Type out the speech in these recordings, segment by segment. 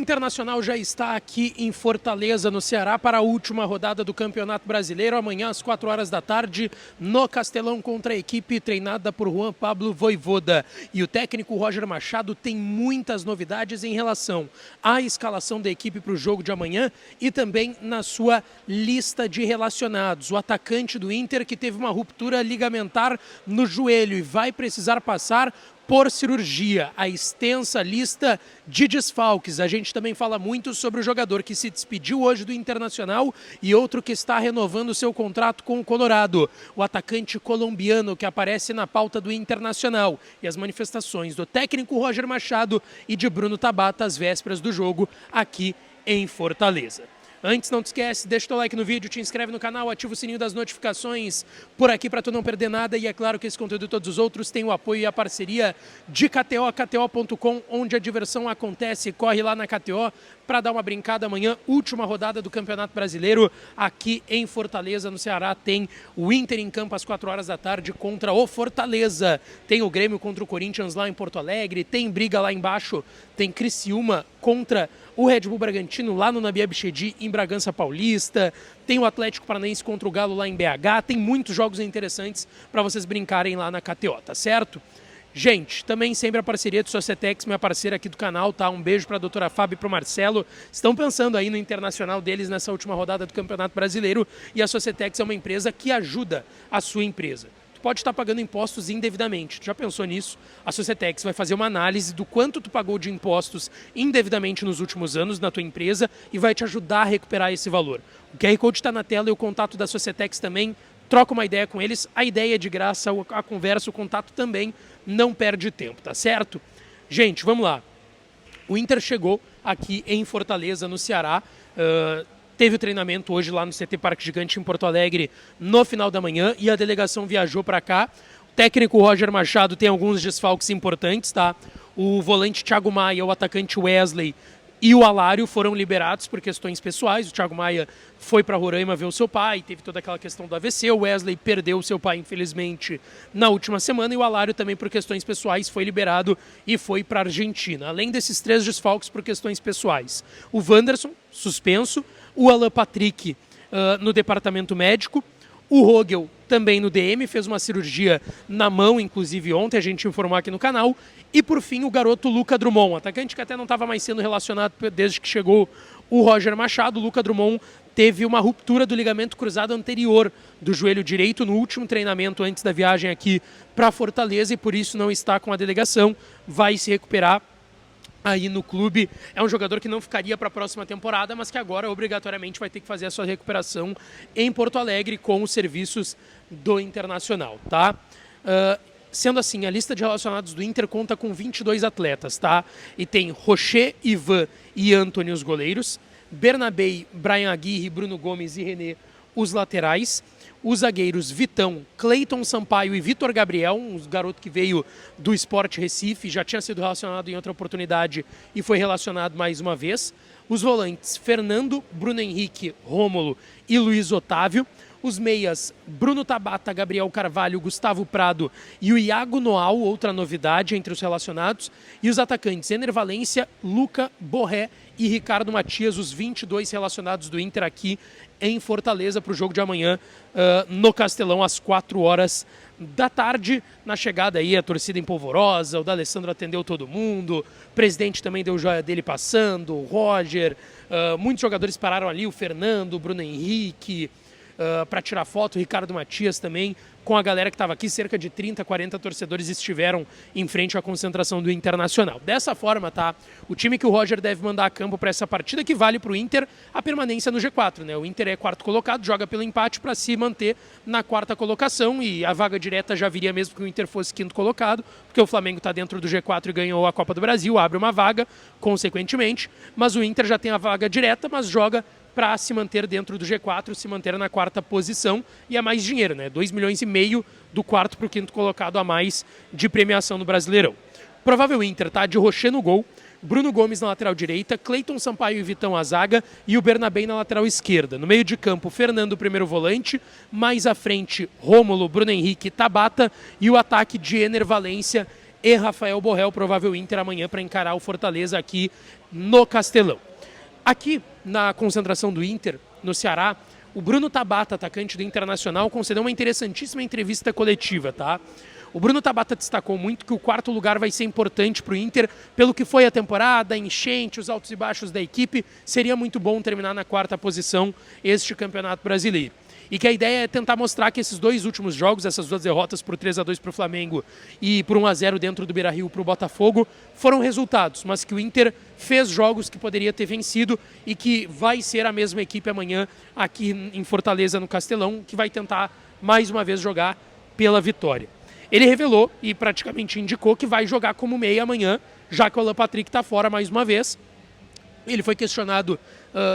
Internacional já está aqui em Fortaleza, no Ceará, para a última rodada do Campeonato Brasileiro. Amanhã, às 4 horas da tarde, no Castelão, contra a equipe treinada por Juan Pablo Vojvoda. E o técnico Roger Machado tem muitas novidades em relação à escalação da equipe para o jogo de amanhã e também na sua lista de relacionados. O atacante do Inter, que teve uma ruptura ligamentar no joelho e vai precisar passar por cirurgia, a extensa lista de desfalques. A gente também fala muito sobre o jogador que se despediu hoje do Internacional e outro que está renovando seu contrato com o Colorado. O atacante colombiano que aparece na pauta do Internacional e as manifestações do técnico Roger Machado e de Bruno Tabata às vésperas do jogo aqui em Fortaleza. Antes, não te esquece, deixa o teu like no vídeo, te inscreve no canal, ativa o sininho das notificações por aqui para tu não perder nada. E é claro que esse conteúdo e todos os outros têm o apoio e a parceria de KTO, KTO.com, onde a diversão acontece. Corre lá na KTO para dar uma brincada amanhã, última rodada do Campeonato Brasileiro aqui em Fortaleza, no Ceará. Tem o Inter em campo às 4 horas da tarde contra o Fortaleza. Tem o Grêmio contra o Corinthians lá em Porto Alegre, tem briga lá embaixo, tem Criciúma contra o Red Bull Bragantino lá no Nabi Abichedi em Bragança Paulista, tem o Atlético Paranaense contra o Galo lá em BH, tem muitos jogos interessantes para vocês brincarem lá na KTO, tá certo? Gente, também sempre a parceria do Societex, minha parceira aqui do canal, tá? Um beijo para a doutora Fábio e para o Marcelo. Estão pensando aí no internacional deles nessa última rodada do Campeonato Brasileiro e a Societex é uma empresa que ajuda a sua empresa. Tu pode estar pagando impostos indevidamente. Tu já pensou nisso? A Societex vai fazer uma análise do quanto tu pagou de impostos indevidamente nos últimos anos na tua empresa e vai te ajudar a recuperar esse valor. O QR Code está na tela e o contato da Societex também. Troca uma ideia com eles, a ideia é de graça, a conversa, o contato também não perde tempo, tá certo? Gente, vamos lá. O Inter chegou aqui em Fortaleza, no Ceará, teve o treinamento hoje lá no CT Parque Gigante em Porto Alegre no final da manhã e a delegação viajou para cá. O técnico Roger Machado tem alguns desfalques importantes, tá? O volante Thiago Maia, o atacante Wesley e o Alário foram liberados por questões pessoais. O Thiago Maia foi para Roraima ver o seu pai, teve toda aquela questão do AVC. O Wesley perdeu o seu pai, infelizmente, na última semana. E o Alário também, por questões pessoais, foi liberado e foi para a Argentina. Além desses 3 desfalques por questões pessoais. O Wanderson, suspenso. O Alan Patrick no departamento médico. O Rogel também no DM, fez uma cirurgia na mão, inclusive ontem, a gente informou aqui no canal. E por fim, o garoto Luca Drummond, atacante que até não estava mais sendo relacionado desde que chegou o Roger Machado. O Luca Drummond teve uma ruptura do ligamento cruzado anterior do joelho direito no último treinamento antes da viagem aqui para Fortaleza e por isso não está com a delegação, vai se recuperar aí no clube. É um jogador que não ficaria para a próxima temporada, mas que agora obrigatoriamente vai ter que fazer a sua recuperação em Porto Alegre com os serviços do Internacional, tá? Sendo assim, a lista de relacionados do Inter conta com 22 atletas, tá? E tem Rocher, Ivan e Antony os goleiros, Bernabei, Brian Aguirre, Bruno Gomes e René os laterais, os zagueiros Vitão, Cleiton Sampaio e Vitor Gabriel, um garoto que veio do Sport Recife, já tinha sido relacionado em outra oportunidade e foi relacionado mais uma vez. Os volantes Fernando, Bruno Henrique, Rômulo e Luiz Otávio. Os meias Bruno Tabata, Gabriel Carvalho, Gustavo Prado e o Iago Noal, outra novidade entre os relacionados. E os atacantes Ener Valência, Luca Borré e Ricardo Matias, os 22 relacionados do Inter aqui em Fortaleza para o jogo de amanhã no Castelão às 4 horas da tarde. Na chegada aí a torcida em polvorosa, o D'Alessandro atendeu todo mundo, o presidente também deu joia dele passando, o Roger, muitos jogadores pararam ali, o Fernando, o Bruno Henrique, para tirar foto, o Ricardo Matias também, com a galera que estava aqui, cerca de 30, 40 torcedores estiveram em frente à concentração do Internacional. Dessa forma, tá? O time que o Roger deve mandar a campo para essa partida, que vale para o Inter a permanência no G4, né? O Inter é 4º colocado, joga pelo empate para se manter na 4ª colocação e a vaga direta já viria mesmo que o Inter fosse 5º colocado, porque o Flamengo está dentro do G4 e ganhou a Copa do Brasil, abre uma vaga, consequentemente, mas o Inter já tem a vaga direta, mas joga para se manter dentro do G4, se manter na 4ª posição e é mais dinheiro, né? 2,5 milhões do 4º para o 5º colocado a mais de premiação no Brasileirão. Provável Inter, tá? De Rocher no gol, Bruno Gomes na lateral direita, Cleiton Sampaio e Vitão à zaga e o Bernabei na lateral esquerda. No meio de campo, Fernando, primeiro volante, mais à frente, Rômulo, Bruno Henrique, Tabata e o ataque de Ener Valência e Rafael Borrell, provável Inter amanhã para encarar o Fortaleza aqui no Castelão. Aqui na concentração do Inter, no Ceará, o Bruno Tabata, atacante do Internacional, concedeu uma interessantíssima entrevista coletiva, tá? O Bruno Tabata destacou muito que o quarto lugar vai ser importante para o Inter, pelo que foi a temporada, a enchente, os altos e baixos da equipe. Seria muito bom terminar na quarta posição este Campeonato Brasileiro. E que a ideia é tentar mostrar que esses dois últimos jogos, essas duas derrotas por 3-2 para o Flamengo e por 1-0 dentro do Beira-Rio para o Botafogo, foram resultados, mas que o Inter fez jogos que poderia ter vencido e que vai ser a mesma equipe amanhã aqui em Fortaleza, no Castelão, que vai tentar mais uma vez jogar pela vitória. Ele revelou e praticamente indicou que vai jogar como meia amanhã, já que o Alan Patrick está fora mais uma vez. Ele foi questionado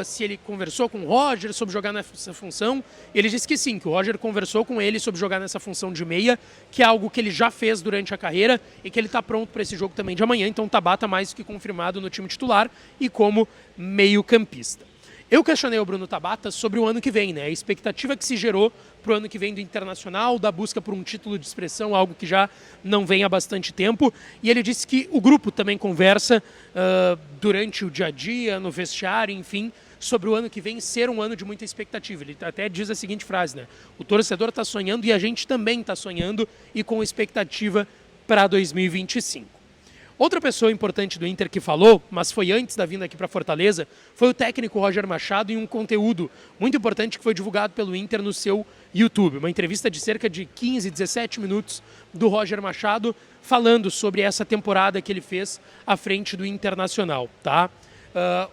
se ele conversou com o Roger sobre jogar nessa função. Ele disse que sim, que o Roger conversou com ele sobre jogar nessa função de meia, que é algo que ele já fez durante a carreira e que ele está pronto para esse jogo também de amanhã. Então Tabata mais do que confirmado no time titular e como meio-campista. Eu questionei o Bruno Tabata sobre o ano que vem, né? A expectativa que se gerou para o ano que vem do Internacional, da busca por um título de expressão, algo que já não vem há bastante tempo. E ele disse que o grupo também conversa durante o dia a dia, no vestiário, enfim, sobre o ano que vem ser um ano de muita expectativa. Ele até diz a seguinte frase, né? O torcedor está sonhando e a gente também está sonhando e com expectativa para 2025. Outra pessoa importante do Inter que falou, mas foi antes da vinda aqui para Fortaleza, foi o técnico Roger Machado em um conteúdo muito importante que foi divulgado pelo Inter no seu YouTube. Uma entrevista de cerca de 15, 17 minutos do Roger Machado falando sobre essa temporada que ele fez à frente do Internacional, tá?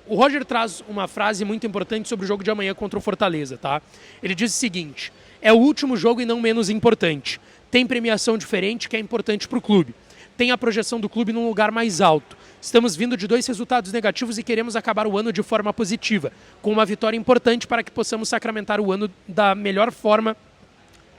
O Roger traz uma frase muito importante sobre o jogo de amanhã contra o Fortaleza, tá? Ele diz o seguinte: é o último jogo e não menos importante. Tem premiação diferente que é importante para o clube. Tem a projeção do clube num lugar mais alto. Estamos vindo de 2 resultados negativos e queremos acabar o ano de forma positiva, com uma vitória importante para que possamos sacramentar o ano da melhor forma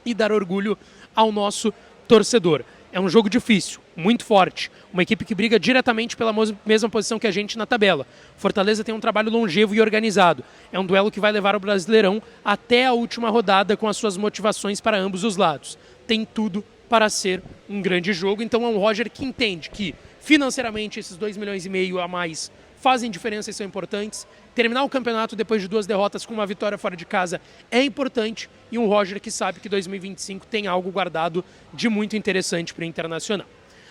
e dar orgulho ao nosso torcedor. É um jogo difícil, muito forte, uma equipe que briga diretamente pela mesma posição que a gente na tabela. Fortaleza tem um trabalho longevo e organizado. É um duelo que vai levar o Brasileirão até a última rodada com as suas motivações para ambos os lados. Tem tudo para ser um grande jogo. Então é um Roger que entende que financeiramente esses 2,5 milhões a mais fazem diferença e são importantes. Terminar o campeonato depois de 2 derrotas com uma vitória fora de casa é importante. E um Roger que sabe que 2025 tem algo guardado de muito interessante para o Internacional.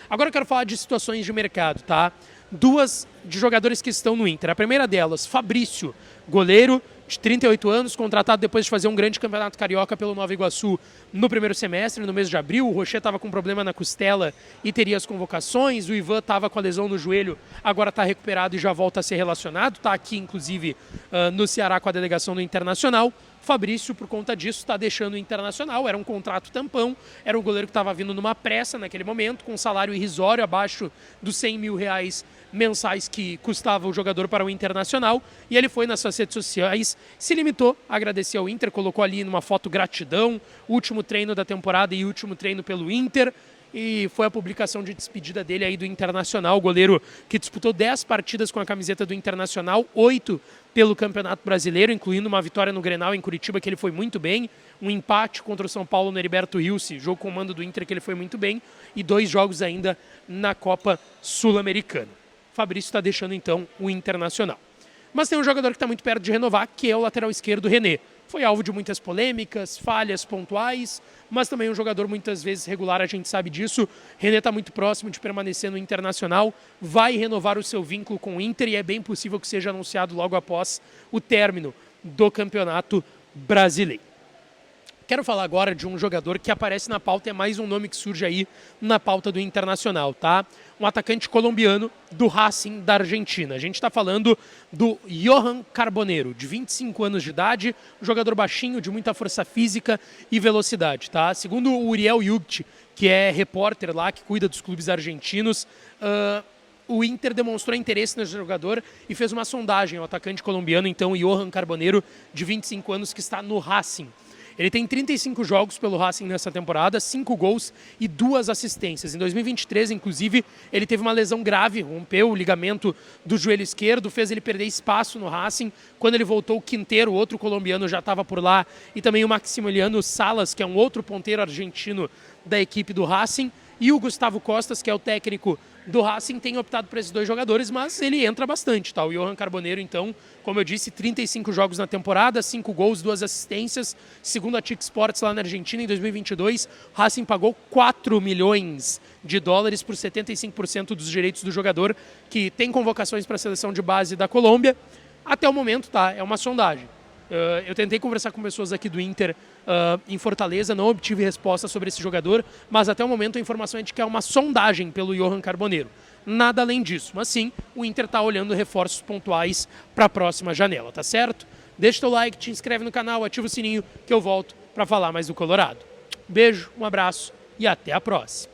Agora eu quero falar de situações de mercado, tá? 2 de jogadores que estão no Inter. A primeira delas, Fabrício, goleiro de 38 anos, contratado depois de fazer um grande campeonato carioca pelo Nova Iguaçu no primeiro semestre, no mês de abril. O Rocher estava com problema na costela e teria as convocações. O Ivan estava com a lesão no joelho, agora está recuperado e já volta a ser relacionado. Está aqui, inclusive, no Ceará com a delegação do Internacional. Fabrício, por conta disso, está deixando o Internacional. Era um contrato tampão, era um goleiro que estava vindo numa pressa naquele momento, com um salário irrisório abaixo dos 100 mil reais mensais que custava o jogador para o Internacional. E ele foi nas suas redes sociais, se limitou a agradecer ao Inter, colocou ali numa foto gratidão, último treino da temporada e último treino pelo Inter. E foi a publicação de despedida dele aí do Internacional, o goleiro que disputou 10 partidas com a camiseta do Internacional, 8 pelo Campeonato Brasileiro, incluindo uma vitória no Grenal em Curitiba, que ele foi muito bem, um empate contra o São Paulo no Heriberto Rilse, jogo com o mando do Inter, que ele foi muito bem, e 2 jogos ainda na Copa Sul-Americana. Fabrício está deixando então o Internacional. Mas tem um jogador que está muito perto de renovar, que é o lateral esquerdo, René. Foi alvo de muitas polêmicas, falhas pontuais, mas também um jogador muitas vezes regular, a gente sabe disso. René está muito próximo de permanecer no Internacional, vai renovar o seu vínculo com o Inter e é bem possível que seja anunciado logo após o término do Campeonato Brasileiro. Quero falar agora de um jogador que aparece na pauta, é mais um nome que surge aí na pauta do Internacional, tá? Um atacante colombiano do Racing da Argentina. A gente está falando do Johan Carbonero, de 25 anos de idade, um jogador baixinho, de muita força física e velocidade, tá? Segundo o Uriel Yugt, que é repórter lá, que cuida dos clubes argentinos, o Inter demonstrou interesse nesse jogador e fez uma sondagem ao atacante colombiano, então, Johan Carbonero, de 25 anos, que está no Racing. Ele tem 35 jogos pelo Racing nessa temporada, 5 gols e 2 assistências. Em 2023, inclusive, ele teve uma lesão grave, rompeu o ligamento do joelho esquerdo, fez ele perder espaço no Racing. Quando ele voltou, o Quinteiro, outro colombiano, já estava por lá, e também o Maximiliano Salas, que é um outro ponteiro argentino da equipe do Racing. e o Gustavo Costas, que é o técnico do Racing, tem optado por esses 2 jogadores, mas ele entra bastante, tá? O Johan Carboneiro, então, como eu disse, 35 jogos na temporada, 5 gols, 2 assistências. Segundo a TIC Sports lá na Argentina, em 2022, o Racing pagou 4 milhões de dólares por 75% dos direitos do jogador, que tem convocações para a seleção de base da Colômbia. Até o momento, tá? É uma sondagem. Eu tentei conversar com pessoas aqui do Inter em Fortaleza, não obtive resposta sobre esse jogador, mas até o momento a informação é de que é uma sondagem pelo Johan Carboneiro. Nada além disso, mas sim, o Inter está olhando reforços pontuais para a próxima janela, tá certo? Deixa o teu like, te inscreve no canal, ativa o sininho que eu volto para falar mais do Colorado. Beijo, um abraço e até a próxima.